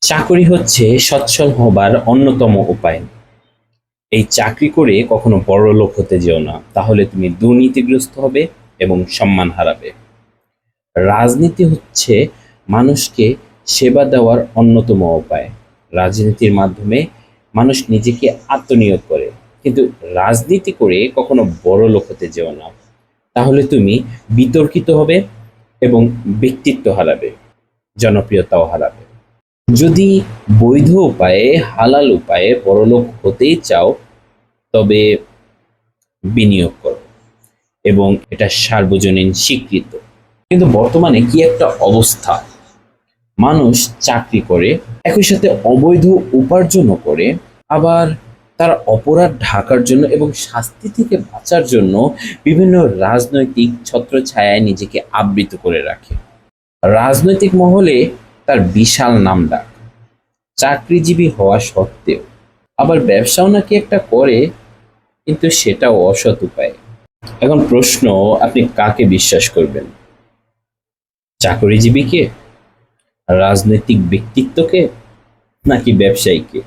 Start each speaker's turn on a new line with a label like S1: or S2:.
S1: চাকরি হচ্ছে সচ্ছল হবার অন্যতম উপায়। এই চাকরি করে কখনো বড়লোক হতে যেও না, তাহলে তুমি দুর্নীতিগ্রস্ত হবে এবং সম্মান হারাবে। রাজনীতি হচ্ছে মানুষকে সেবা দেওয়ার অন্যতম উপায়। রাজনীতির মাধ্যমে মানুষ নিজেকে আত্মনিয়োগ করে, কিন্তু রাজনীতি করে কখনো বড়লোক হতে যেও না, তাহলে তুমি বিতর্কিত হবে এবং ব্যক্তিত্ব হারাবে, জনপ্রিয়তাও হারাবে। যদি বৈধ উপায়ে, হালাল উপায়ে বড়লোক হতেই চাও, তবে বিনিয়োগ করো এবং এটা সার্বজনীন স্বীকৃত। কিন্তু বর্তমানে কি একটা অবস্থা! মানুষ চাকরি করে, একই সাথে অবৈধ উপার্জনও করে, আবার তার অপরাধ ঢাকার জন্য এবং শাস্তি থেকে বাঁচার জন্য বিভিন্ন রাজনৈতিক ছত্রছায়ায় নিজেকে আবৃত করে রাখে। রাজনৈতিক মহলে তার বিশাল নামডাক, চাকরিজীবী হওয়া সত্ত্বেও। আবার ব্যবসাও নাকি একটা করে, কিন্তু সেটাও অসৎ উপায়ে। এখন প্রশ্ন, আপনি কাকে বিশ্বাস করবেন? চাকরিজীবীকে, রাজনৈতিক ব্যক্তিত্বকে, নাকি ব্যবসায়ীকে?